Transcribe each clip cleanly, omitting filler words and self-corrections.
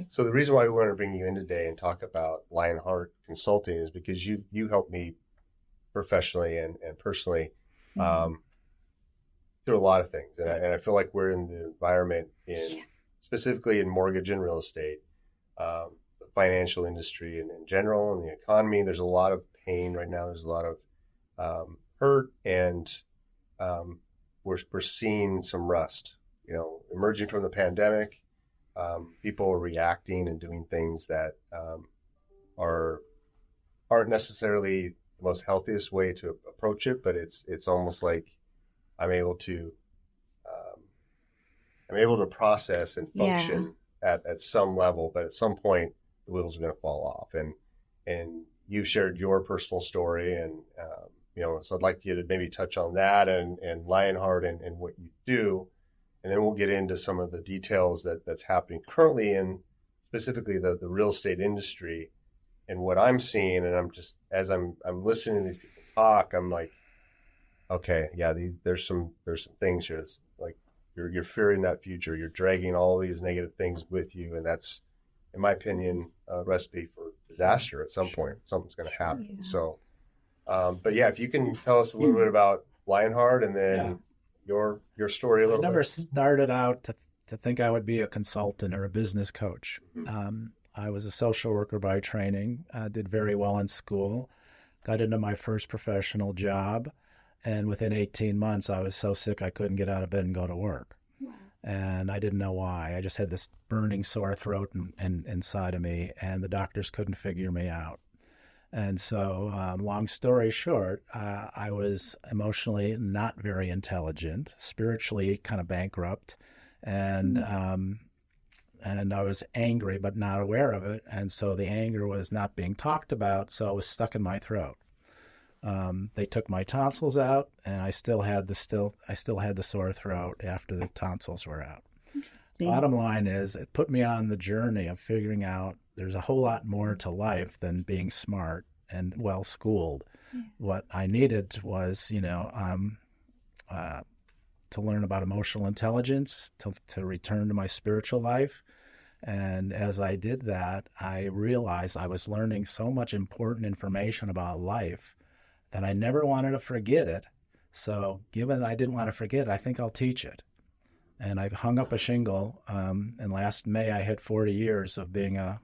So the reason why we want to bring you in today and talk about LionHeart Consulting is because you helped me professionally and personally through a lot of things. And I feel like we're in the environment specifically in mortgage and real estate, the financial industry and in general, and the economy. There's a lot of pain right now. There's a lot of hurt, and we're seeing some rust, emerging from the pandemic. People are reacting and doing things that aren't necessarily the most healthiest way to approach it, but it's almost like I'm able to process and function at some level, but at some point the wheels are going to fall off. And you shared your personal story, and so I'd like you to maybe touch on that and LionHeart and what you do. And then we'll get into some of the details that's happening currently in specifically the real estate industry and what I'm seeing. And I'm just, as I'm listening to these people talk, I'm like, okay, yeah, there's some things here. It's like you're fearing that future. You're dragging all these negative things with you. And that's, in my opinion, a recipe for disaster at some point. Something's going to happen. Yeah. So, but yeah, if you can tell us a little bit about LionHeart and then your story a little bit. I never started out to think I would be a consultant or a business coach. I was a social worker by training, did very well in school, got into my first professional job, and within 18 months I was so sick I couldn't get out of bed and go to work. Wow. And I didn't know why. I just had this burning sore throat and inside of me, and the doctors couldn't figure me out. And so, long story short, I was emotionally not very intelligent, spiritually kind of bankrupt, and I was angry but not aware of it. And so the anger was not being talked about, so it was stuck in my throat. They took my tonsils out, and I still had the sore throat after the tonsils were out. Bottom line is, it put me on the journey of figuring out there's a whole lot more to life than being smart and well-schooled. Yeah. What I needed was, to learn about emotional intelligence, to return to my spiritual life. And as I did that, I realized I was learning so much important information about life that I never wanted to forget it. So given I didn't want to forget it, I think I'll teach it. And I hung up a shingle, and last May I hit 40 years of being a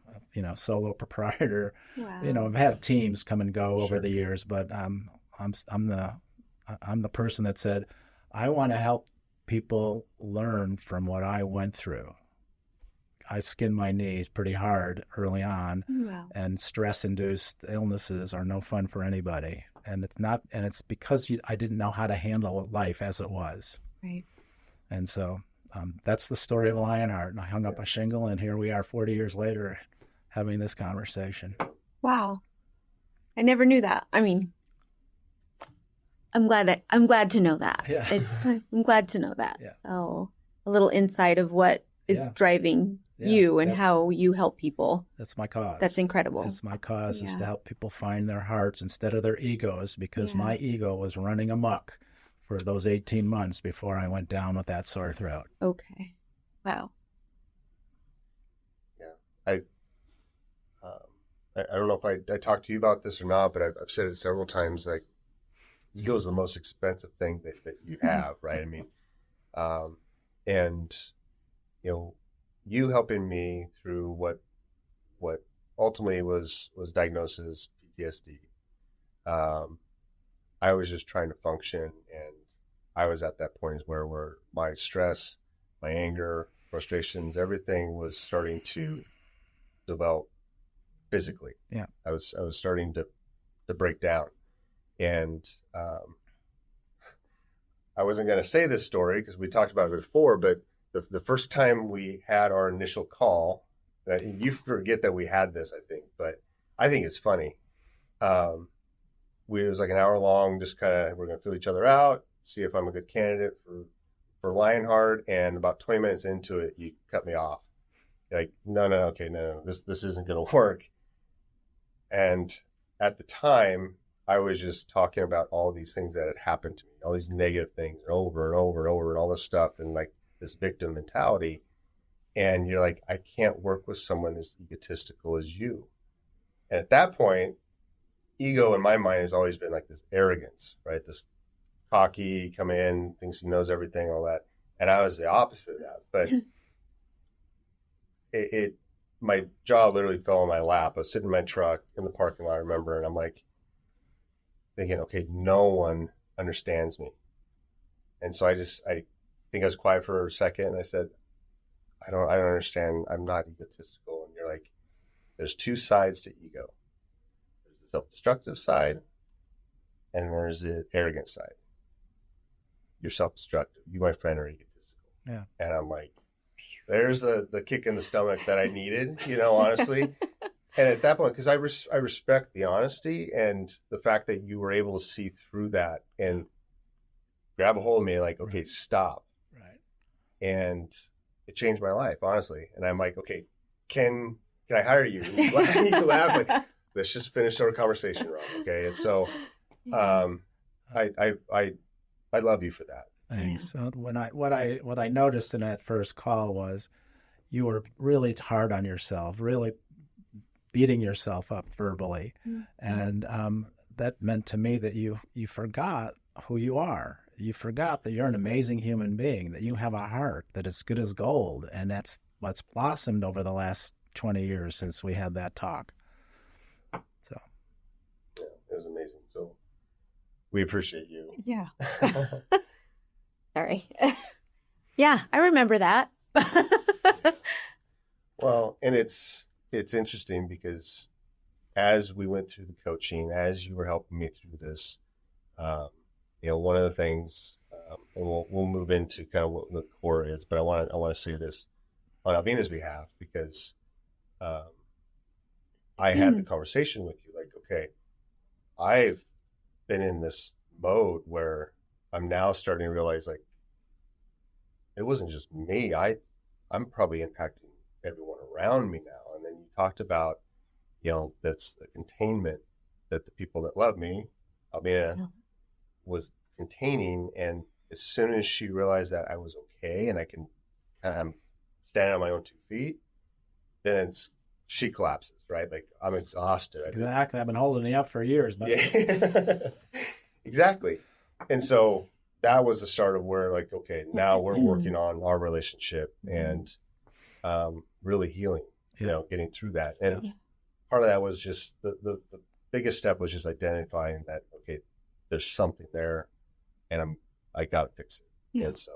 solo proprietor. Wow. I've had teams come and go over the years, but I'm the person that said, I want to help people learn from what I went through. I skinned my knees pretty hard early on, and stress-induced illnesses are no fun for anybody. And it's because I didn't know how to handle life as it was. Right. And so that's the story of LionHeart. And I hung up a shingle, and here we are 40 years later having this conversation. Wow. I never knew that. I mean, I'm glad to know that. Yeah. I'm glad to know that. Yeah. So a little insight of what is driving you and how you help people. That's my cause. That's incredible. That's my cause is to help people find their hearts instead of their egos, because my ego was running amok for those 18 months before I went down with that sore throat. Okay. Wow. Yeah. I don't know if I talked to you about this or not, but I've said it several times, like, ego is the most expensive thing that you have, right? I mean, and, you helping me through what ultimately was diagnosed as PTSD. I was just trying to function, and I was at that point where my stress, my anger, frustrations, everything was starting to develop physically. Yeah, I was starting to break down, and I wasn't going to say this story because we talked about it before, but the first time we had our initial call, you forget that we had this, I think, but I think it's funny. It was like an hour long, just kind of, we're going to feel each other out, see if I'm a good candidate for LionHeart. And about 20 minutes into it, you cut me off. You're like, no, this isn't going to work. And at the time, I was just talking about all these things that had happened to me, all these negative things over and over and over and all this stuff, and like this victim mentality. And you're like, I can't work with someone as egotistical as you. And at that point, ego in my mind has always been like this arrogance, right? This cocky, come in, thinks he knows everything, all that. And I was the opposite of that. But my jaw literally fell on my lap. I was sitting in my truck in the parking lot, I remember, and I'm like thinking, okay, no one understands me. And so I think I was quiet for a second, and I said, I don't understand. I'm not egotistical. And you're like, there's two sides to ego. There's the self-destructive side, and there's the arrogant side. You're self-destructive. You, my friend, are egotistical. Yeah. And I'm like, there's the kick in the stomach that I needed, honestly. And at that point, because I respect the honesty and the fact that you were able to see through that and grab a hold of me, like, okay, stop. Right. And it changed my life, honestly. And I'm like, okay, can I hire you? You laugh, like, let's just finish our conversation, Rob. Okay. And so, I love you for that. Thanks. So what I noticed in that first call was you were really hard on yourself, really beating yourself up verbally, and that meant to me that you forgot who you are. You forgot that you're an amazing human being, that you have a heart that is good as gold, and that's what's blossomed over the last 20 years since we had that talk. So, yeah, it was amazing. So, we appreciate you. Yeah. Sorry. Yeah, I remember that. Well, and it's interesting because as we went through the coaching, as you were helping me through this, one of the things, and we'll move into kind of what the core is, but I want to say this on Alvina's behalf because I had the conversation with you, like, okay, I've been in this mode where I'm now starting to realize, like, it wasn't just me. I'm probably impacting everyone around me now. And then you talked about, that's the containment that the people that love me, Albina, was containing. And as soon as she realized that I was okay and I can kind of stand on my own 2 feet, then she collapses, right? Like, I'm exhausted. Exactly. I've been holding you up for years, but yeah. Exactly. And so that was the start of where, like, okay, now we're working on our relationship and really healing, getting through that. And part of that was just the biggest step was just identifying that, okay, there's something there and I got to fix it. Yeah. And so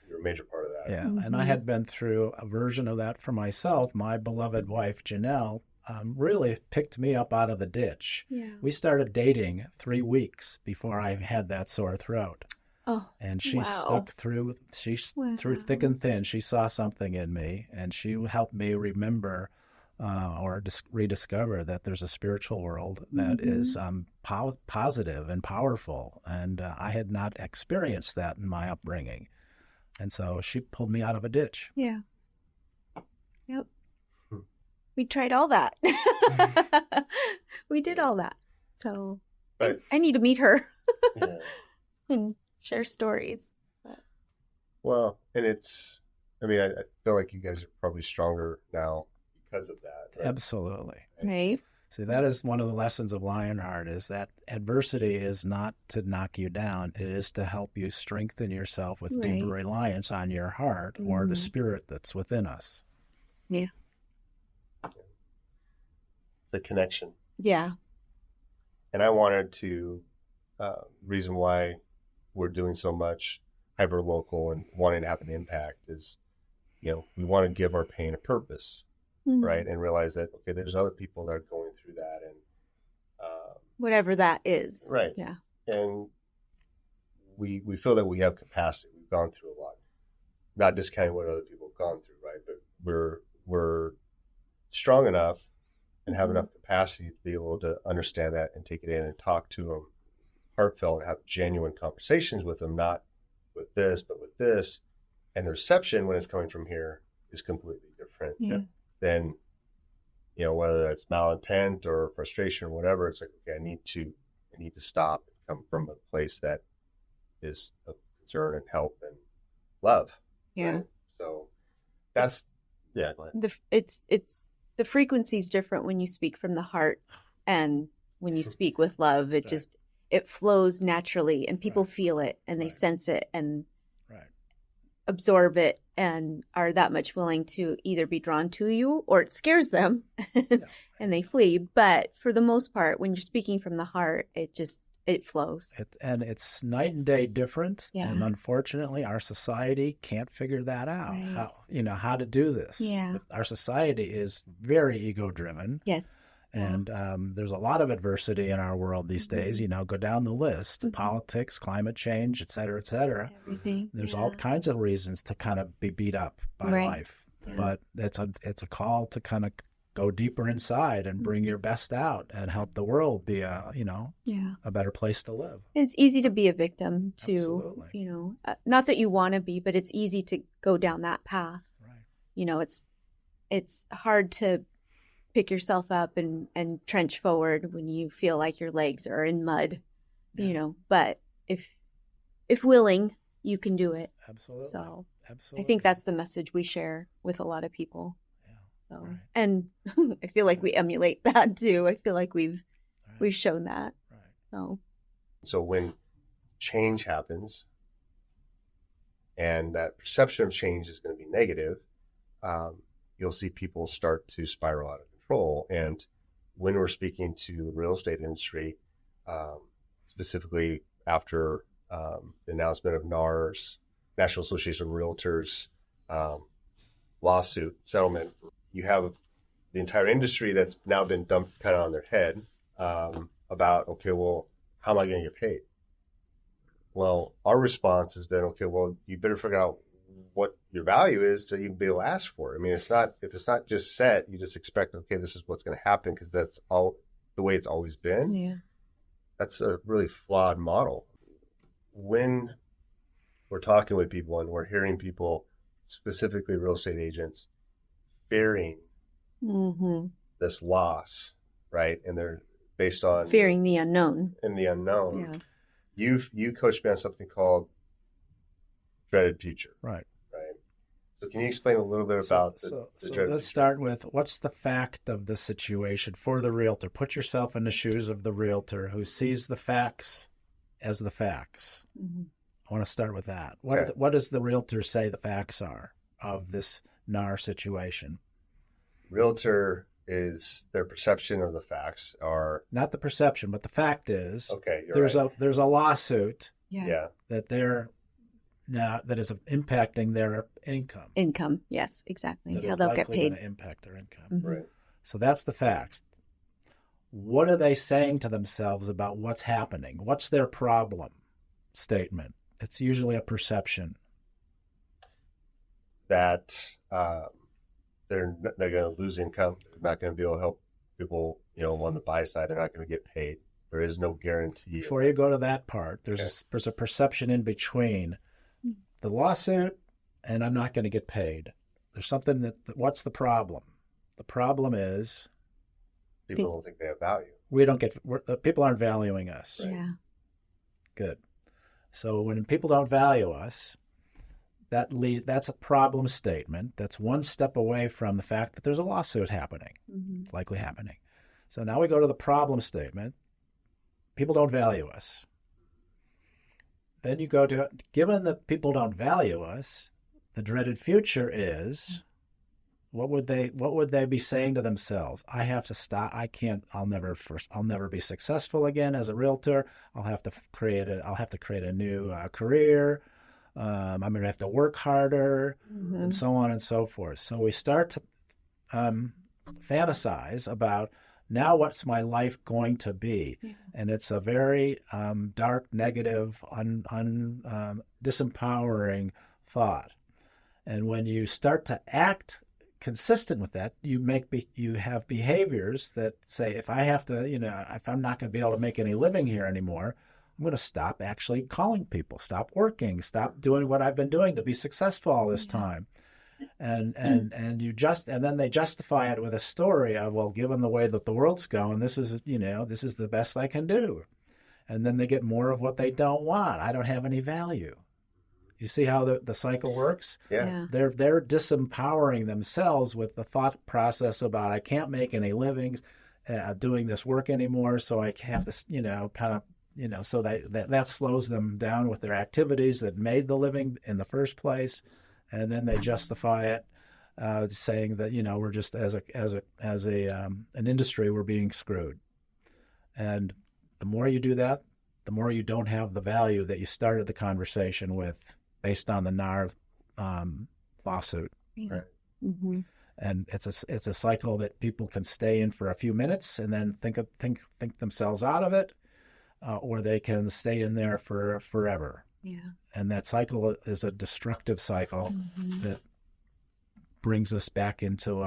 you're a major part of that. Yeah. And I had been through a version of that for myself. My beloved wife, Janelle, really picked me up out of the ditch. Yeah. We started dating 3 weeks before I had that sore throat. Oh, and she stuck through, through thick and thin. She saw something in me, and she helped me remember or rediscover that there's a spiritual world that is positive and powerful. And I had not experienced that in my upbringing. And so she pulled me out of a ditch. Yeah. Yep. We tried all that. We did all that. So I need to meet her and share stories. But. Well, and I feel like you guys are probably stronger now because of that. Right? Absolutely. Right. See, that is one of the lessons of LionHeart, is that adversity is not to knock you down. It is to help you strengthen yourself with deeper reliance on your heart or the spirit that's within us. Yeah. The connection. Yeah. And I wanted to, reason why we're doing so much hyper local and wanting to have an impact is, we want to give our pain a purpose, right? And realize that, okay, there's other people that are going through that and whatever that is. Right. Yeah. And we feel that we have capacity. We've gone through a lot, not discounting what other people have gone through, right? But we're strong enough and have enough capacity to be able to understand that and take it in and talk to them heartfelt and have genuine conversations with them, not with this, but with this. And the reception when it's coming from here is completely different than, whether that's malintent or frustration or whatever. It's like, okay, I need to stop and come from a place that is of concern and help and love. Yeah. Right? So That's yeah. Go ahead. The frequency is different when you speak from the heart and when you speak with love. It just it flows naturally, and people feel it, and they sense it, and absorb it, and are that much willing to either be drawn to you, or it scares them and they flee. But for the most part, when you're speaking from the heart, it flows. And it's night and day different. Yeah. And unfortunately, our society can't figure that out. Right. How to do this. Yeah. Our society is very ego driven. Yes. And there's a lot of adversity in our world these days. Go down the list: politics, climate change, et cetera, et cetera. Everything. There's all kinds of reasons to kind of be beat up by life. Yeah. But it's a call to kind of go deeper inside and bring your best out and help the world be a better place to live. It's easy to be a victim too. Absolutely. Not that you want to be, but it's easy to go down that path. Right. It's hard to pick yourself up and trench forward when you feel like your legs are in mud, but if willing, you can do it. Absolutely. So absolutely. I think that's the message we share with a lot of people. Yeah. So, right. And I feel like we emulate that too. I feel like we've shown that. Right. So when change happens and that perception of change is going to be negative, you'll see people start to spiral out of control. And when we're speaking to the real estate industry, specifically after the announcement of NAR's, National Association of Realtors, lawsuit settlement, you have the entire industry that's now been dumped kind of on their head about, okay, well, how am I going to get paid? Well, our response has been, okay, well, you better figure out what your value is so you can be able to ask for it. I mean, if it's not just set, you just expect, okay, this is what's going to happen because that's all the way it's always been. Yeah. That's a really flawed model. When we're talking with people and we're hearing people, specifically real estate agents, fearing this loss, right? And they're based on fearing the unknown. And the unknown. Yeah. You coached me on something called dreaded future. Right. So can you explain a little bit about the let's start with what's the fact of the situation for the realtor. Put yourself in the shoes of the realtor who sees the facts as the facts. Mm-hmm. I want to start with that. What does the realtor say the facts are of this NAR situation? Realtor is their perception of the facts are not the perception, but the fact is there's a lawsuit that they're now that is impacting their income. Income, yes, exactly. That how they'll get paid. Going to impact their income. Mm-hmm. Right. So that's the facts. What are they saying to themselves about what's happening? What's their problem statement? It's usually a perception that they're going to lose income. They're not going to be able to help people, on the buy side. They're not going to get paid. There is no guarantee. Before you go to that part, there's a perception in between the lawsuit and I'm not going to get paid. There's something what's the problem? The problem is people don't think they have value. People aren't valuing us. Right. Yeah. Good. So when people don't value us, that's a problem statement. That's one step away from the fact that there's a lawsuit happening, likely happening. So now we go to the problem statement. People don't value us. Then you go to, given that people don't value us, the dreaded future is, what would they be saying to themselves? I have to stop. I'll never be successful again as a realtor. I'll have to create a new career. I'm going to have to work harder, and so on and so forth. So we start to fantasize about now what's my life going to be? Yeah. And it's a very dark, negative, disempowering thought. And when you start to act consistent with that, you have behaviors that say, if I'm not going to be able to make any living here anymore, I'm going to stop actually calling people, stop working, stop doing what I've been doing to be successful all this time. And then they justify it with a story of, well, given the way that the world's going, this is the best I can do. And then they get more of what they don't want. I don't have any value. You see how the cycle works? Yeah. They're disempowering themselves with the thought process about, I can't make any livings doing this work anymore, so I have to, so that slows them down with their activities that made the living in the first place, and then they justify it, saying that we're just as an industry, we're being screwed. And the more you do that, the more you don't have the value that you started the conversation with, based on the NAR lawsuit. Yeah. Right. Mm-hmm. And it's a cycle that people can stay in for a few minutes and then think themselves out of it, or they can stay in there for forever. Yeah. And that cycle is a destructive cycle that brings us back into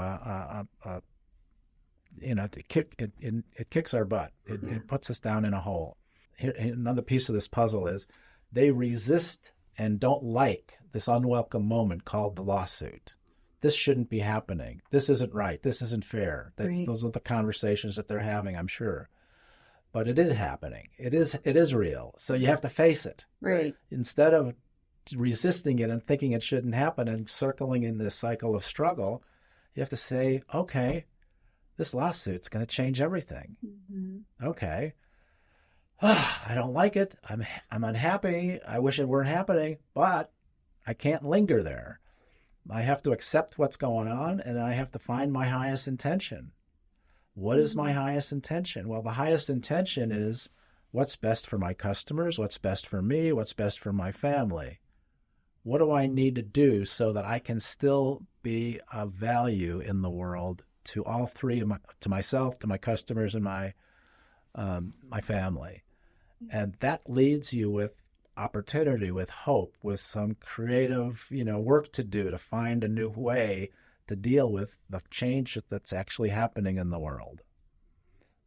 it kicks our butt. It puts us down in a hole. Here, another piece of this puzzle is they resist and don't like this unwelcome moment called the lawsuit. This shouldn't be happening. This isn't right. This isn't fair. Those are the conversations that they're having, I'm sure. But it is happening. It is real. So you have to face it. Right. Instead of resisting it and thinking it shouldn't happen and circling in this cycle of struggle, you have to say, okay, this lawsuit's going to change everything. Mm-hmm. Okay. I don't like it. I'm unhappy. I wish it weren't happening, but I can't linger there. I have to accept what's going on, and I have to find my highest intention. What is my highest intention? Well, the highest intention is what's best for my customers, what's best for me, what's best for my family. What do I need to do so that I can still be of value in the world to all three, to myself, to my customers, and my family? And that leads you with opportunity, with hope, with some creative, work to do to find a new way to deal with the change that's actually happening in the world.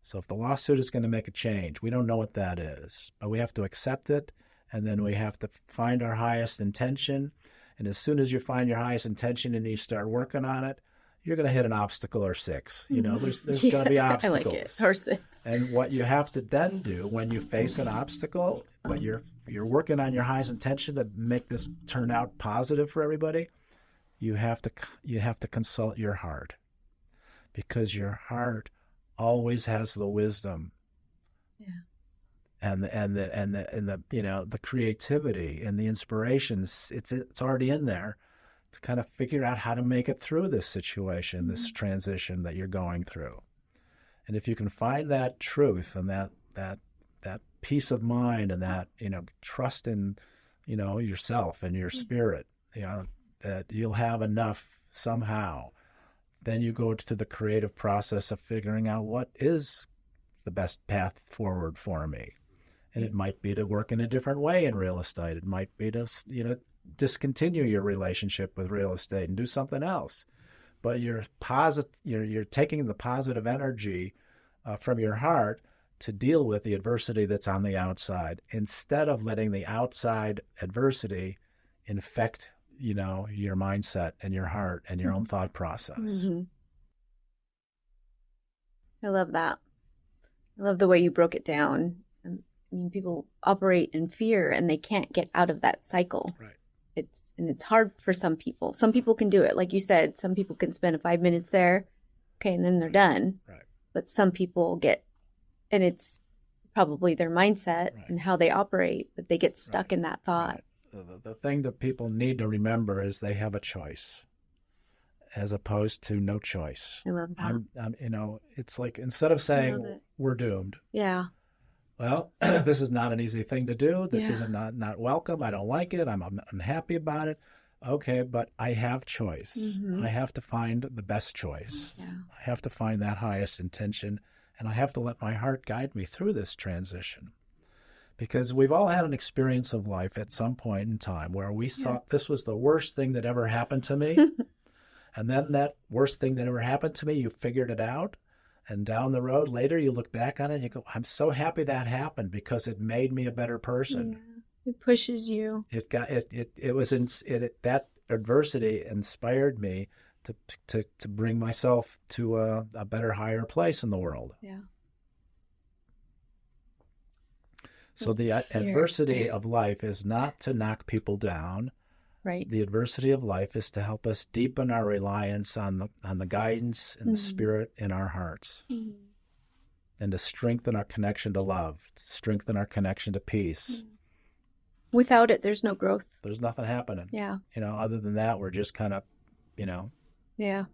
So if the lawsuit is going to make a change, we don't know what that is, but we have to accept it, and then we have to find our highest intention. And as soon as you find your highest intention and you start working on it, you're going to hit an obstacle or six. There's going to be obstacles. I like it. Or six. And what you have to then do when you face an obstacle, but you're working on your highest intention to make this turn out positive for everybody, you have to consult your heart, because your heart always has the wisdom. Yeah. And the creativity and the inspirations. It's already in there to kind of figure out how to make it through this situation, this transition that you're going through. And if you can find that truth and that peace of mind and that, trust in, yourself and your spirit, that you'll have enough somehow, then you go through the creative process of figuring out what is the best path forward for me. And it might be to work in a different way in real estate. It might be to, discontinue your relationship with real estate and do something else. But you're taking the positive energy from your heart to deal with the adversity that's on the outside, instead of letting the outside adversity infect, your mindset and your heart and your own thought process. Mm-hmm. I love that. I love the way you broke it down. I mean, people operate in fear and they can't get out of that cycle. Right. It's hard for some people. Some people can do it. Like you said, some people can spend 5 minutes there, okay, and then they're done. Right. But some people and it's probably their mindset and how they operate, but they get stuck in that thought. Right. The thing that people need to remember is they have a choice, as opposed to no choice. I love that. It's like, instead of saying we're doomed. Yeah. Well, this is not an easy thing to do. This is not welcome. I don't like it. I'm unhappy about it. Okay, but I have choice. Mm-hmm. I have to find the best choice. Yeah. I have to find that highest intention, and I have to let my heart guide me through this transition. Because we've all had an experience of life at some point in time where we thought this was the worst thing that ever happened to me. And then that worst thing that ever happened to me, you figured it out. And down the road later, you look back on it and you go, I'm so happy that happened because it made me a better person. Yeah. It pushes you. That adversity inspired me to bring myself to a better, higher place in the world. Yeah. So the adversity of life is not to knock people down, Right. The adversity of life is to help us deepen our reliance on the guidance and the Spirit in our hearts, and to strengthen our connection to love, strengthen our connection to peace. Without it, there's no growth. There's nothing happening. Yeah. Other than that, we're just kind of, Yeah.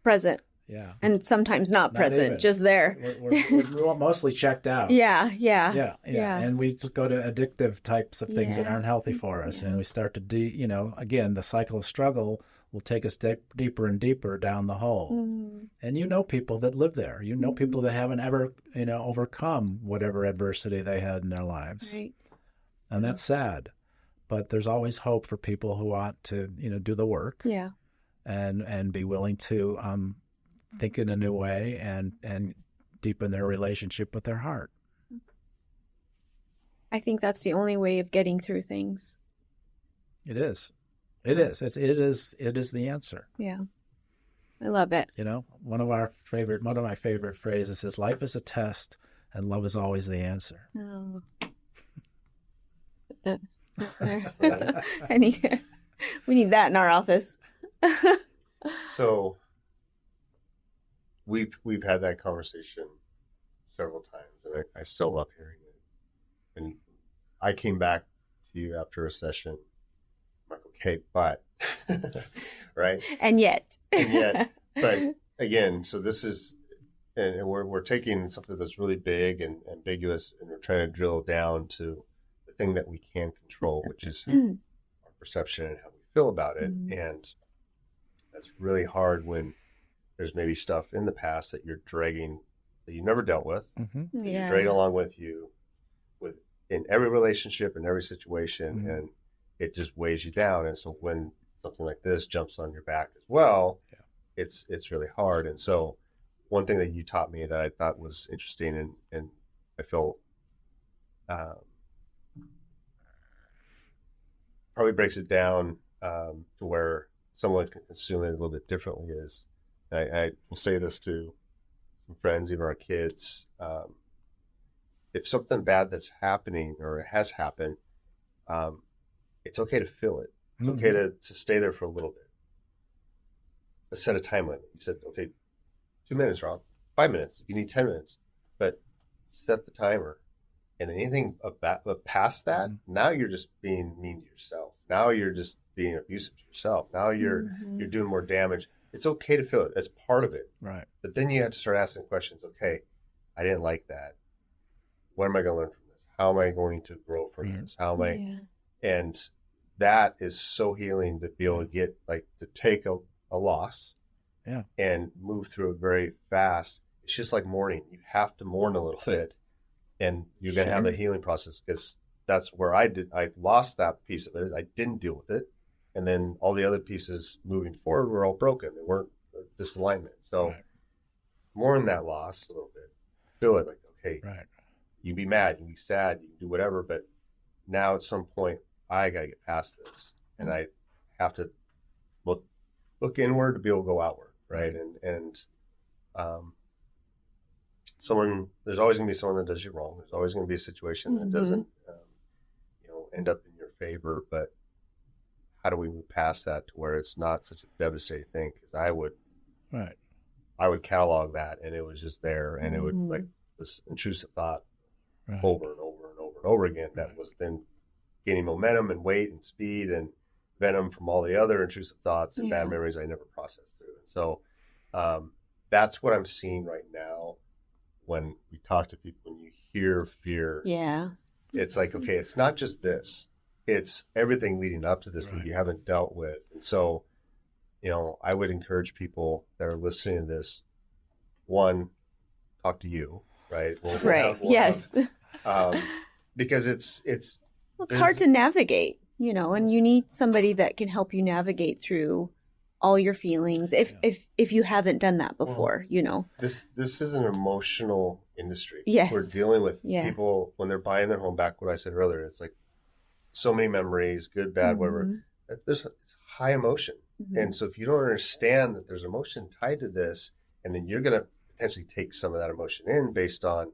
Present. Yeah. And sometimes not present, even. just there. We're mostly checked out. Yeah. And we just go to addictive types of things that aren't healthy for us. And we start to again, the cycle of struggle will take us deeper and deeper down the hole. And people that live there. People that haven't ever, overcome whatever adversity they had in their lives. Right. And that's sad. But there's always hope for people who want to, do the work. Yeah. And be willing to think in a new way and deepen their relationship with their heart. I think that's the only way of getting through things. It is. It is. It is the answer. Yeah. I love it. One of my favorite phrases is, life is a test and love is always the answer. Oh. We need that in our office. So we've had that conversation several times, and I still love hearing it. And I came back to you after a session. I'm like, okay, but right? And yet. But again, so this is, and we're taking something that's really big and ambiguous, and we're trying to drill down to the thing that we can control, which is our perception and how we feel about it. And that's really hard when there's maybe stuff in the past that you're dragging, that you never dealt with, that you're dragging along with you in every relationship, in every situation, and it just weighs you down. And so when something like this jumps on your back as well, it's really hard. And so one thing that you taught me that I thought was interesting, and I feel probably breaks it down to where someone can consume it a little bit differently, is, I will say this to some friends, even our kids, if something bad that's happening or has happened, it's okay to feel it. It's okay to stay there for a little bit. Let's set a time limit. You said, okay, 2 minutes, Rob, 5 minutes. You need 10 minutes, but set the timer. And then anything past that, now you're just being mean to yourself. Now you're just being abusive to yourself. Now you're doing more damage. It's okay to feel it. It's part of it. Right. But then you have to start asking questions. Okay, I didn't like that. What am I going to learn from this? How am I going to grow from this? How am I? And that is so healing to be able to get, like, to take a loss and move through it very fast. It's just like mourning. You have to mourn a little bit, and you're going to have a healing process, because that's where I lost that piece of it. I didn't deal with it. And then all the other pieces moving forward were all broken. They weren't disalignment. So mourn that loss a little bit. Feel it, like, okay, you can be mad, you can be sad, you can do whatever, but now at some point, I got to get past this. And I have to look inward to be able to go outward, right? And there's always going to be someone that does you wrong. There's always going to be a situation that doesn't, end up in your favor. But how do we move past that to where it's not such a devastating thing? Because I would catalog that, and it was just there, and it would, like, this intrusive thought over and over and over and over again. That was then gaining momentum and weight and speed and venom from all the other intrusive thoughts and bad memories I never processed through. And so that's what I'm seeing right now when we talk to people. When you hear fear, it's like, okay, it's not just this. It's everything leading up to this that you haven't dealt with. And so, I would encourage people that are listening to this, one, talk to you, right? Because it's hard to navigate, and you need somebody that can help you navigate through all your feelings if you haven't done that before. This is an emotional industry. We're dealing with people when they're buying their home. Back what I said earlier, it's like so many memories, good, bad, whatever. It's high emotion. And so if you don't understand that there's emotion tied to this, and then you're going to potentially take some of that emotion in based on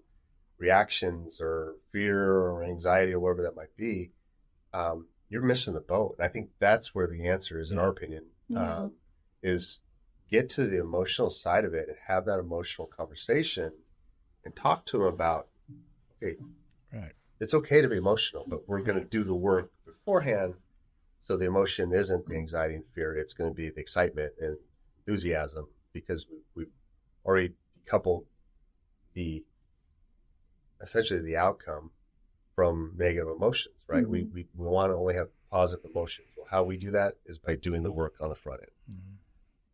reactions or fear or anxiety or whatever that might be, you're missing the boat. And I think that's where the answer is, in our opinion, is get to the emotional side of it and have that emotional conversation and talk to them about, okay, it's okay to be emotional, but we're going to do the work beforehand. So the emotion isn't the anxiety and fear. It's going to be the excitement and enthusiasm, because we've already decoupled essentially the outcome from negative emotions, right? Mm-hmm. We want to only have positive emotions. Well, how we do that is by doing the work on the front end. Mm-hmm.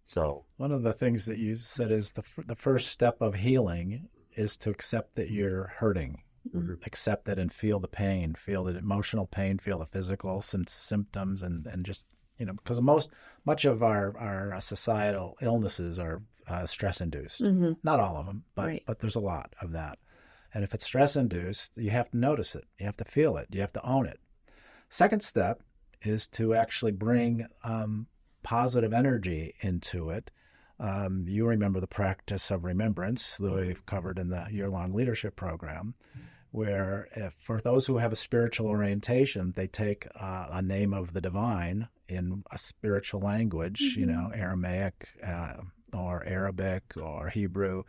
So one of the things that you said is the first step of healing is to accept that you're hurting. Mm-hmm. Accept it and feel the pain, feel the emotional pain, feel the physical symptoms, and just, because much of our societal illnesses are stress-induced. Mm-hmm. Not all of them, but there's a lot of that. And if it's stress-induced, you have to notice it. You have to feel it. You have to own it. Second step is to actually bring positive energy into it. You remember the practice of remembrance that we've covered in the year-long leadership program, where for those who have a spiritual orientation, they take a name of the divine in a spiritual language, mm-hmm. Aramaic or Arabic or Hebrew,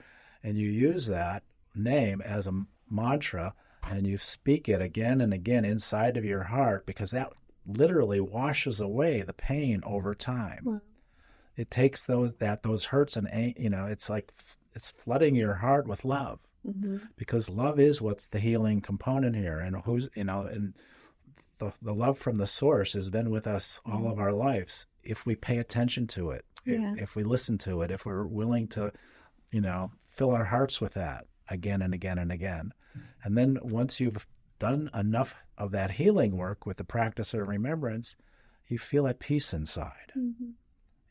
and you use that name as a mantra, and you speak it again and again inside of your heart, because that literally washes away the pain over time. Wow. It takes those hurts and it's like it's flooding your heart with love, mm-hmm. because love is what's the healing component here, and and the love from the source has been with us all of our lives if we pay attention to it, if we listen to it, if we're willing to, fill our hearts with that again and again and again. And then once you've done enough of that healing work with the practice of remembrance, you feel at peace inside. Mm-hmm.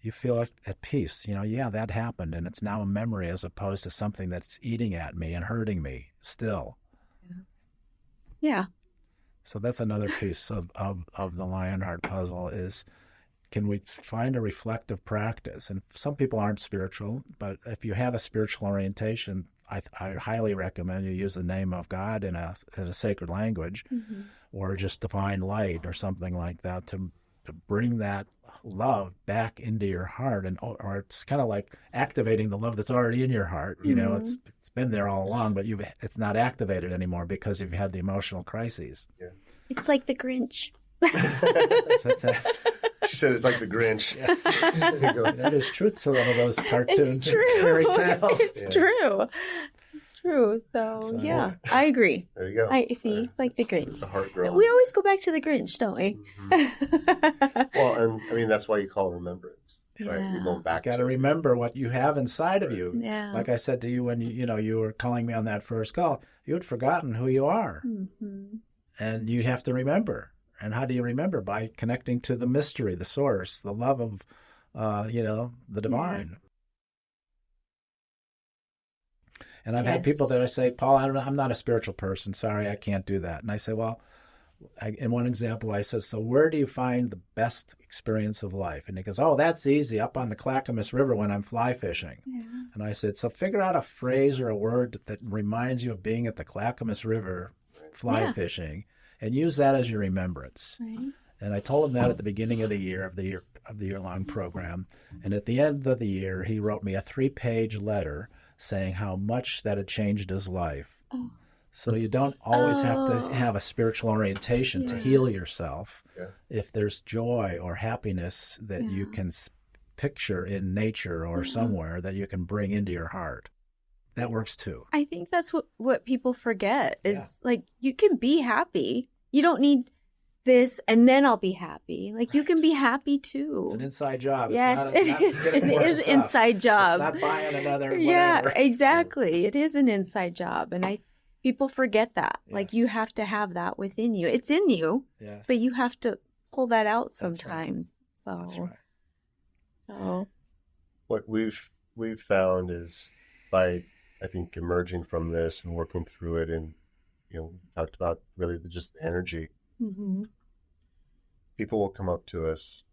You feel at peace. That happened, and it's now a memory as opposed to something that's eating at me and hurting me still. Yeah. So that's another piece of the LionHeart puzzle is, can we find a reflective practice? And some people aren't spiritual, but if you have a spiritual orientation, I highly recommend you use the name of God in a sacred language, mm-hmm. or just divine light or something like that to bring that love back into your heart, or it's kind of like activating the love that's already in your heart. Mm-hmm. It's been there all along, but it's not activated anymore because you've had the emotional crises. Yeah. It's like the Grinch. She said it's like the Grinch. Yes. That is truth to one of those cartoons and fairy tales. It's true. It's true. So I agree. There you go. I see. It's like the Grinch. It's a heart growing. We always go back to the Grinch, don't we? Mm-hmm. Well, and that's why you call it remembrance, right? You're going back. You got to remember what you have inside of you. Yeah. Like I said to you when you were calling me on that first call, you had forgotten who you are, mm-hmm. and you have to remember. And how do you remember? By connecting to the mystery, the source, the love of, the divine. Yeah. And I've had people that I say, Paul, I'm not a spiritual person. Sorry, I can't do that. And I say, well, in one example, I said, so where do you find the best experience of life? And he goes, oh, that's easy, up on the Clackamas River when I'm fly fishing. Yeah. And I said, so figure out a phrase or a word that reminds you of being at the Clackamas River fly fishing, and use that as your remembrance. Right. And I told him that at the beginning of the year-long program. And at the end of the year, he wrote me a 3-page letter saying how much that had changed his life. Oh. So you don't always have to have a spiritual orientation to heal yourself. Yeah. If there's joy or happiness that you can picture in nature or somewhere that you can bring into your heart, that works too. I think that's what people forget is like, you can be happy. You don't need this and then I'll be happy. Like you can be happy too. It's an inside job. Yeah, it is an inside job. It's not buying another whatever. Yeah, exactly. It is an inside job. And people forget that. Yes. Like you have to have that within you. It's in you, but you have to pull that out sometimes. That's right. So what we've found is by, I think, emerging from this and working through it, and talked about really just the energy. Mm-hmm. People will come up to us.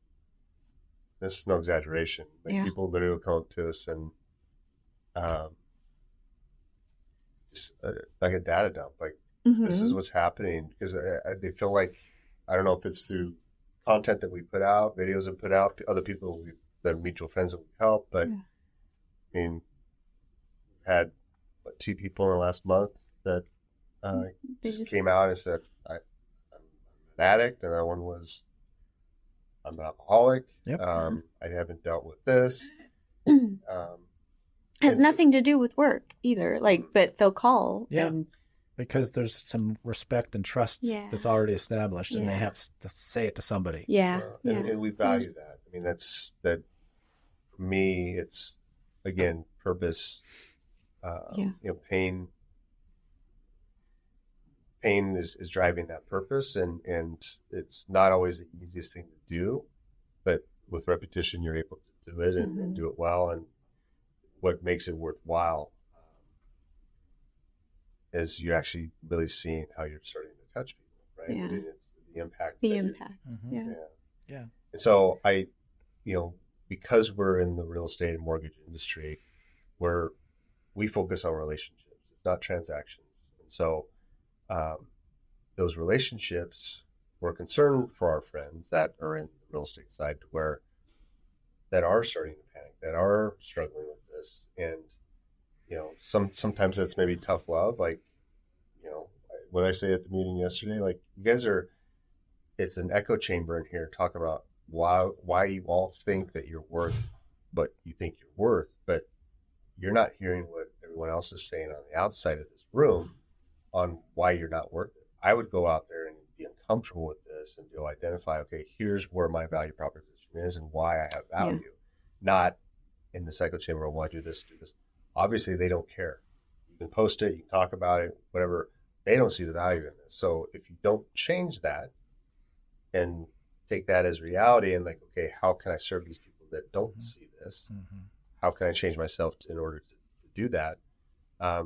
This is no exaggeration. People literally will come up to us and just like a data dump. Like this is what's happening, because they feel like, I don't know if it's through content that we put out, videos that we put out, other people, that mutual friends that we help. But I mean, had 2 people in the last month that just came out and said, I'm an addict, and that one was, I'm an alcoholic. Yep. I haven't dealt with this. Has nothing to do with work either. Like, but they'll call. Yeah. And because there's some respect and trust that's already established, and they have to say it to somebody. Yeah. And we value that. I mean, that for me, it's, again, purpose. You know, pain is driving that purpose, and it's not always the easiest thing to do, but with repetition, you're able to do it and do it well. And what makes it worthwhile is you're actually really seeing how you're starting to touch people, right? Yeah. And it's the impact. Yeah. And so because we're in the real estate and mortgage industry, we focus on relationships. It's not transactions. And so those relationships, we're concerned for our friends that are in the real estate side that are starting to panic, that are struggling with this. And, sometimes that's maybe tough love. Like, what I say at the meeting yesterday, like, you guys it's an echo chamber in here talking about why you all think that you're worth what you think you're worth, but you're not hearing what everyone else is saying on the outside of this room on why you're not worth it. I would go out there and be uncomfortable with this and go identify, okay, here's where my value proposition is and why I have value. Not in the echo chamber, I want to do this. Obviously, they don't care. You can post it, you can talk about it, whatever. They don't see the value in this. So if you don't change that and take that as reality and like, okay, how can I serve these people that don't see this? How can I change myself in order to do that? I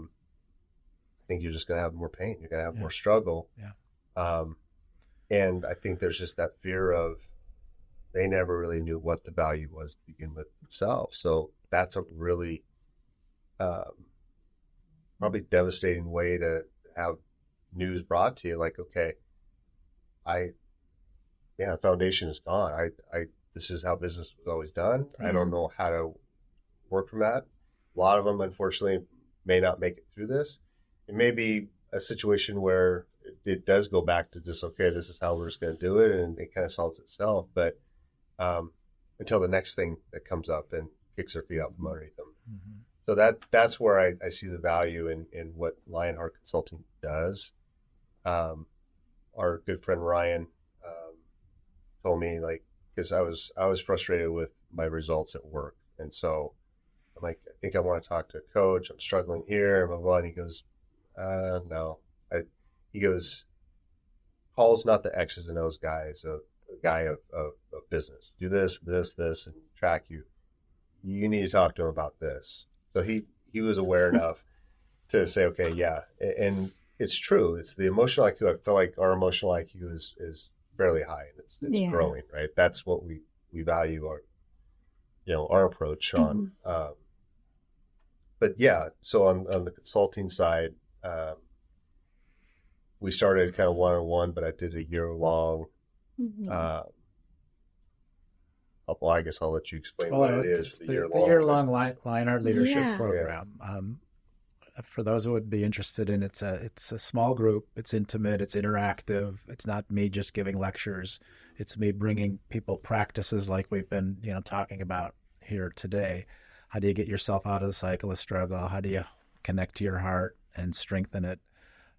think you're just going to have more pain. You're going to have more struggle. And I think there's just that fear of they never really knew what the value was to begin with themselves. So that's a really probably devastating way to have news brought to you. Like, okay, the foundation is gone. This is how business was always done. I don't know how to work from that. A lot of them, unfortunately, may not make it through this. It may be a situation where it does go back to just, okay, this is how we're just going to do it, and it kind of solves itself. But until the next thing that comes up and kicks their feet out from underneath them. So that's where I see the value in what LionHeart Consulting does. Our good friend Ryan told me, like, because I was frustrated with my results at work, and so I'm like, I think I want to talk to a coach. I'm struggling here, blah blah. And he goes, no. He goes, Paul's not the X's and O's guy. He's a guy of business. Do this, and track you. You need to talk to him about this. So he was aware enough to say, okay, yeah, and it's true. It's the emotional IQ. I feel like our emotional IQ is fairly high, and it's growing, right? That's what we value our approach on. But yeah, so on the consulting side, we started kind of one-on-one, but I did a year-long. Well, I guess I'll let you explain what it is. It's the year-long LionHeart Leadership Program. For those who would be interested in it's a small group. It's intimate. It's interactive. It's not me just giving lectures. It's me bringing people practices like we've been talking about here today. How do you get yourself out of the cycle of struggle? How do you connect to your heart and strengthen it?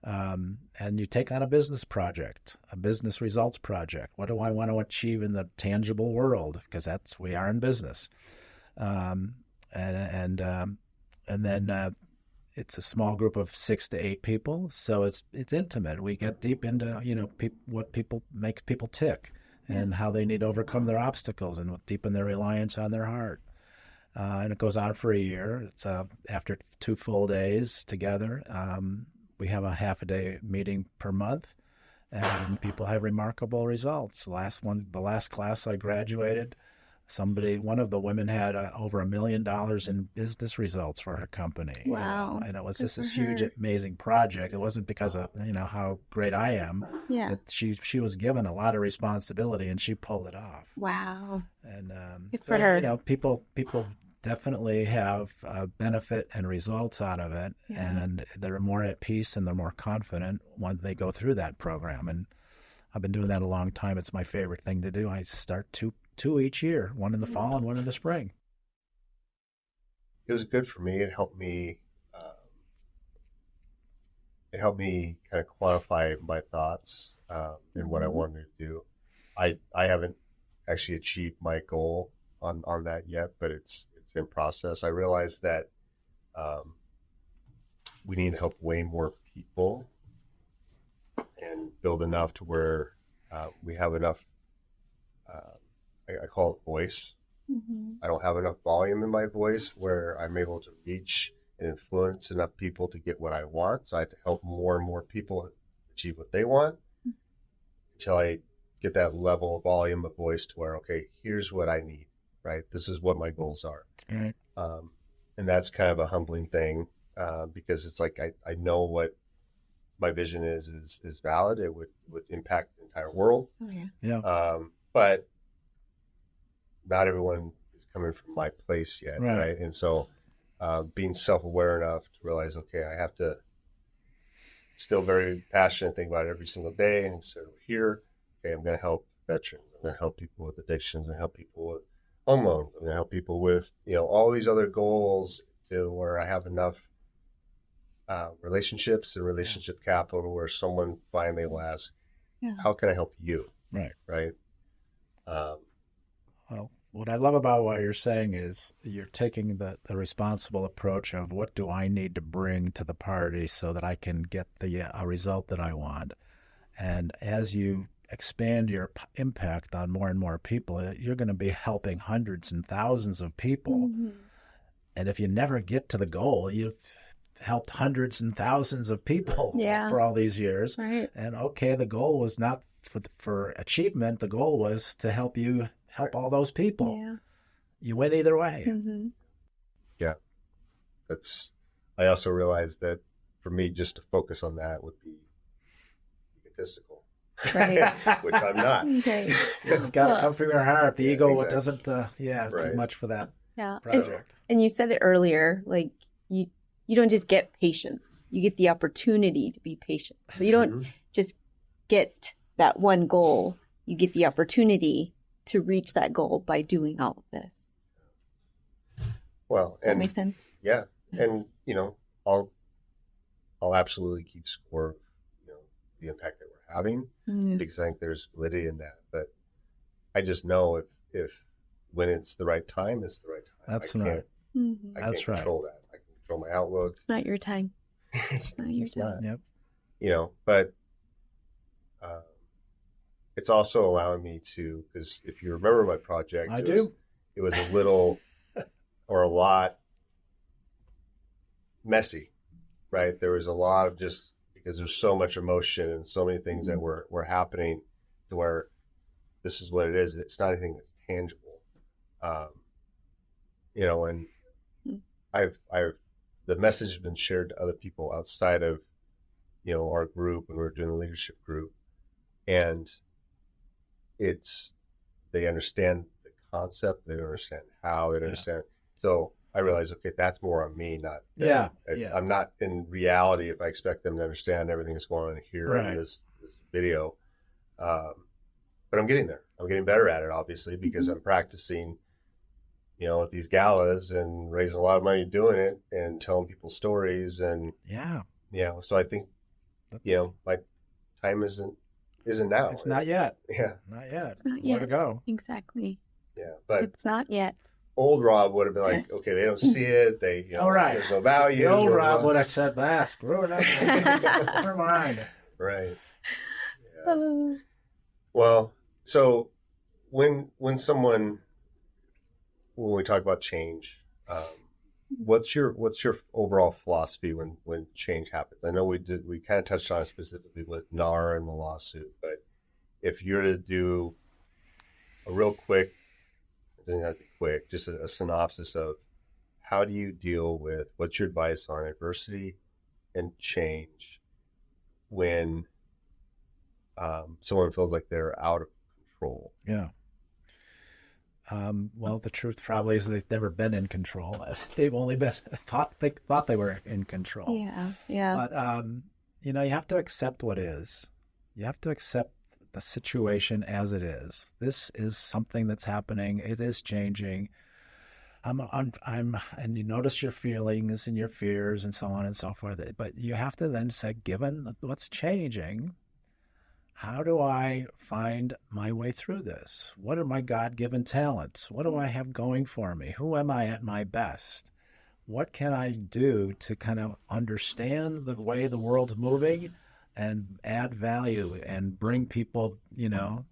And you take on a business project, a business results project. What do I want to achieve in the tangible world? Because we are in business. And then it's a small group of 6 to 8 people, so it's intimate. We get deep into what makes people tick, and how they need to overcome their obstacles, and deepen their reliance on their heart. And it goes on for a year. It's after 2 full days together. We have a half-a-day meeting per month, and people have remarkable results. The last class I graduated, One of the women had over $1 million in business results for her company. Wow. And it was Good just this for huge, her. amazing project. It wasn't because of, how great I am. Yeah. That she was given a lot of responsibility and she pulled it off. Wow. And Good for her. people definitely have benefit and results out of it. Yeah. And they're more at peace and they're more confident when they go through that program. And I've been doing that a long time. It's my favorite thing to do. I start two each year, one in the fall and one in the spring. It was good for me. It helped me. It helped me kind of quantify my thoughts and what I wanted to do. I haven't actually achieved my goal on that yet, but it's in process. I realized that we need to help way more people and build enough to where we have enough. I call it voice. Mm-hmm. I don't have enough volume in my voice where I'm able to reach and influence enough people to get what I want. So I have to help more and more people achieve what they want until I get that level of volume of voice to where, okay, here's what I need, right? This is what my goals are. Right. And that's kind of a humbling thing because it's like I know what my vision is valid. It would impact the entire world. Oh, yeah. Yeah. But not everyone is coming from my place yet, right? And so being self-aware enough to realize, okay, I have to still very passionate, think about it every single day. And so here, okay, I'm going to help veterans. I'm going to help people with addictions. I'm going to help people with home loans. I'm going to help people with, all these other goals to where I have enough relationships and relationship capital where someone finally will ask, how can I help you? Right. Right. Well, what I love about what you're saying is you're taking the responsible approach of what do I need to bring to the party so that I can get a result that I want. And as you expand your impact on more and more people, you're going to be helping hundreds and thousands of people. Mm-hmm. And if you never get to the goal, you've helped hundreds and thousands of people for all these years. Right. And okay, the goal was not for achievement. The goal was to help you help all those people. Yeah. You win either way. Mm-hmm. Yeah. I also realized that for me, just to focus on that would be egotistical. Right. Which I'm not. Okay. It's got to come from your heart. The ego doesn't, Right. do much for that project. And you said it earlier, like you don't just get patience. You get the opportunity to be patient. So you don't just get that one goal. You get the opportunity to reach that goal by doing all of this. Well, Does that make sense? Yeah. And, I'll absolutely keep score of, the impact that we're having because I think there's validity in that. But I just know if when it's the right time, it's the right time. That's right. I That's can't control that. I can control my outlook. It's not your time. It's not your time. Yep. But it's also allowing me to, because if you remember my project, it was a little or a lot messy, right? There was a lot of just because there's so much emotion and so many things that were happening to where this is what it is. It's not anything that's tangible, and I've the message has been shared to other people outside of, our group when we're doing the leadership group, and they understand the concept, they understand how, they understand. So I realized, okay, that's more on me, not them. I'm not in reality if I expect them to understand everything that's going on here in this video. But I'm getting there. I'm getting better at it, obviously, because I'm practicing, at these galas and raising a lot of money doing it and telling people stories. And, so I think, my time isn't now. It's not yet. Yeah. Not yet. It's not More yet. to go. Exactly. Yeah. But it's not yet. Old Rob would have been like, okay, they don't see it. They, there's no value. The old Rob would have said, screw it up. Never mind. Right. Yeah. Well, so when we talk about change, what's your overall philosophy when change happens? I know we kind of touched on it specifically with NAR and the lawsuit, but if you're to do a real quick, doesn't have to be quick, just a synopsis of how do you deal with, what's your advice on adversity and change when someone feels like they're out of control? Yeah. Well, the truth probably is they've never been in control. They've only been thought they were in control. Yeah, yeah. But you know, you have to accept what is. You have to accept the situation as it is. This is something that's happening. It is changing. And you notice your feelings and your fears and so on and so forth. But you have to then say, given what's changing, how do I find my way through this? What are my God-given talents? What do I have going for me? Who am I at my best? What can I do to kind of understand the way the world's moving and add value and bring people, you know,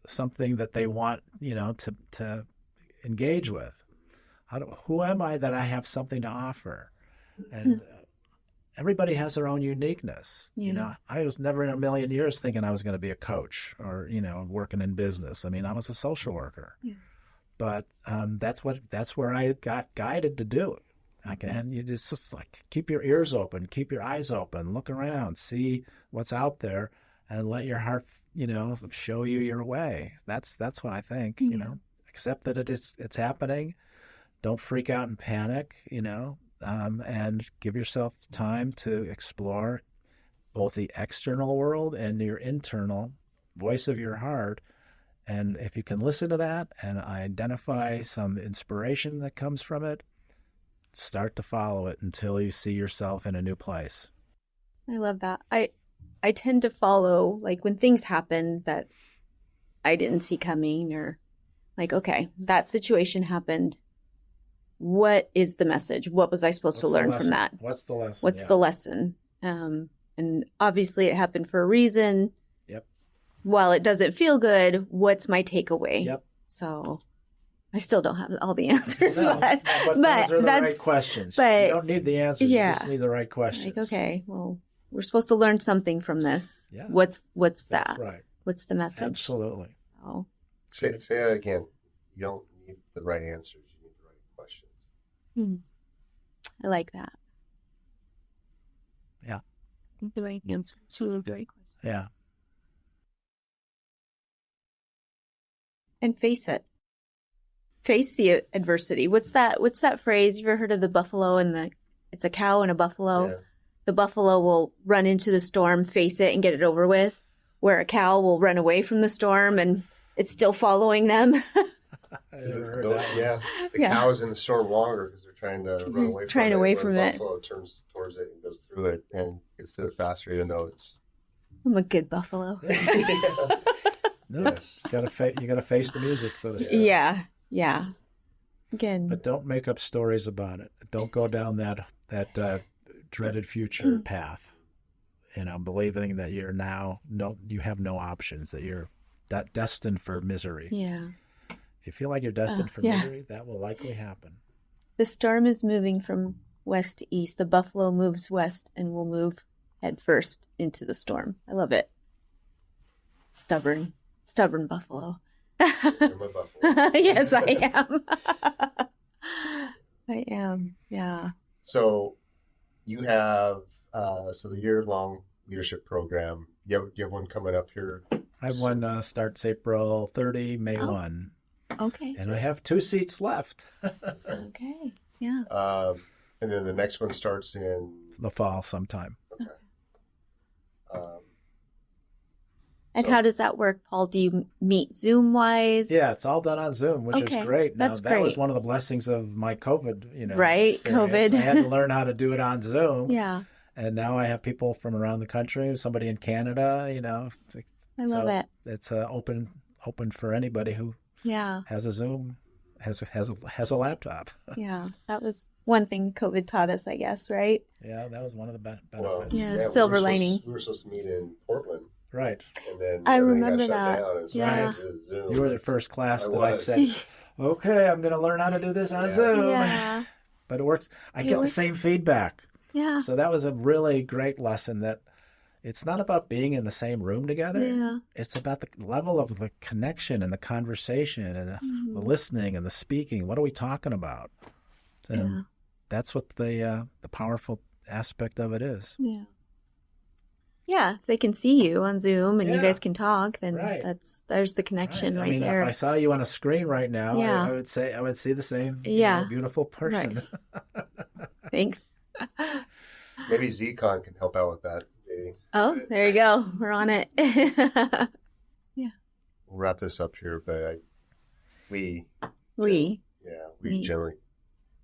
something that they want, you know, to engage with? Who am I that I have something to offer? And everybody has their own uniqueness. Yeah. You know, I was never in a million years thinking I was going to be a coach or, you know, working in business. I mean, I was a social worker, but that's where I got guided to do it. And you just like keep your ears open, keep your eyes open, look around, see what's out there, and let your heart, you know, show you your way. That's what I think. You know, accept that it's happening. Don't freak out and panic. You know. And give yourself time to explore both the external world and your internal voice of your heart. And if you can listen to that and identify some inspiration that comes from it, start to follow it until you see yourself in a new place. I love that. I tend to follow, like, when things happen that I didn't see coming, or like, okay, that situation happened. What is the message? What was I supposed to learn from that? What's the lesson? What's the lesson? And obviously it happened for a reason. Yep. While it doesn't feel good, what's my takeaway? Yep. So I still don't have all the answers. But those are the right questions. But, you don't need the answers. You just need the right questions. Like, okay, well, we're supposed to learn something from this. Yeah. What's that? That's right. What's the message? Absolutely. So. Say that again. You don't need the right answers. Questions. I like that. Yeah. The right answer. Yeah. And face it. Face the adversity. What's that phrase? You ever heard of the buffalo and it's a cow and a buffalo? Yeah. The buffalo will run into the storm, face it, and get it over with, where a cow will run away from the storm and it's still following them. The cow's in the storm longer because they're trying to run away from it. The buffalo turns towards it and goes through it and gets to it faster, even though it's... I'm a good buffalo. Yes. You gotta face the music, so to speak. Yeah. Again. But don't make up stories about it. Don't go down that dreaded future path. You know, believing that you have no options, that you're destined for misery. Yeah. If you feel like you're destined for misery, that will likely happen. The storm is moving from west to east. The buffalo moves west and will move head first into the storm. I love it. Stubborn buffalo. You're my buffalo. Yes, I am. I am. Yeah. So you have the year-long leadership program. You have one coming up here. I have one starts April 30, May 1. Okay. And I have 2 seats left. Okay. Yeah. And then the next one starts in the fall sometime. Okay. And how does that work, Paul? Do you meet Zoom-wise? Yeah, it's all done on Zoom, which is great. Now, That's that great. was one of the blessings of my COVID, Right, experience. COVID. I had to learn how to do it on Zoom. Yeah. And now I have people from around the country, somebody in Canada, I love it. It's open for anybody who has a Zoom, has a laptop. Yeah, that was one thing COVID taught us, I guess, right? Yeah, that was one of the benefits. Well, silver lining. We were supposed to meet in Portland. Right. And then I everything remember got that. shut down. Yeah. Zoom. You were the first class I said, okay, I'm going to learn how to do this on Zoom. Yeah. But it works. I get the same feedback. Yeah. So that was a really great lesson that it's not about being in the same room together. Yeah. It's about the level of the connection and the conversation and the listening and the speaking. What are we talking about? And that's what the powerful aspect of it is. Yeah. Yeah, if they can see you on Zoom and you guys can talk, then there's the connection right there. If I saw you on a screen right now, I would see the same beautiful person. Right. Thanks. Maybe Zcon can help out with that. Maybe. Oh, there you go. We're on it. We'll wrap this up here, but we generally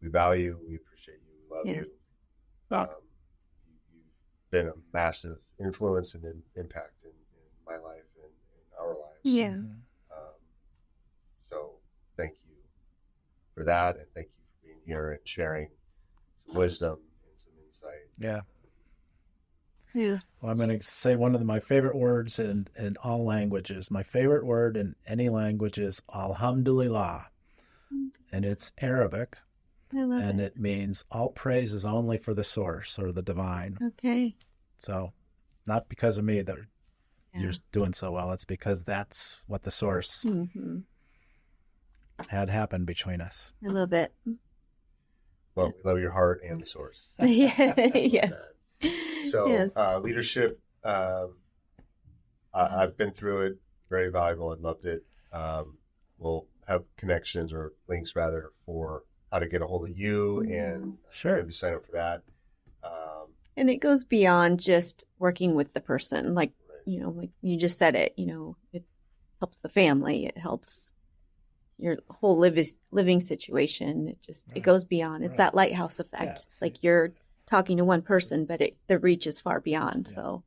value, we appreciate you, we love you. You've been a massive influence and impact in my life and in our lives. Yeah. So thank you for that, and thank you for being here and sharing some wisdom and some insight. Yeah. Well, I'm going to say one of my favorite words in all languages. My favorite word in any language is alhamdulillah, and it's Arabic. I love and it means all praise is only for the source or the divine. Okay. So not because of me that you're doing so well. It's because that's what the source had happened between us. I love it. Well, we love your heart and the source. Yes. So leadership, I've been through it. Very valuable. I loved it. We'll have connections or links rather for how to get a hold of you and maybe sign up for that. And it goes beyond just working with the person. Like, like you just said it, it helps the family. It helps your whole living situation. It goes beyond. It's that lighthouse effect. Yeah. It's like you're talking to one person, but the reach is far beyond. So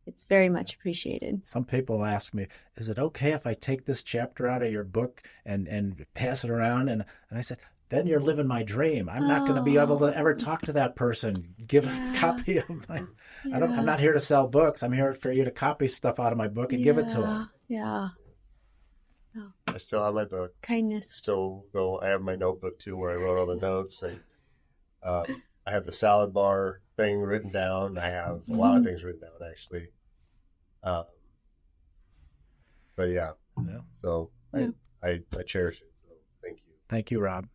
it's very much appreciated. Some people ask me, is it okay if I take this chapter out of your book and pass it around? And I said, then you're living my dream. I'm not going to be able to ever talk to that person. Give a copy of my... I'm not here to sell books. I'm here for you to copy stuff out of my book and give it to them. Yeah. Oh. I still have my book. Kindness. Still go. I have my notebook too, where I wrote all the notes. And I have the salad bar thing written down. I have a lot of things written down, actually. But so I cherish it. So thank you. Thank you, Rob.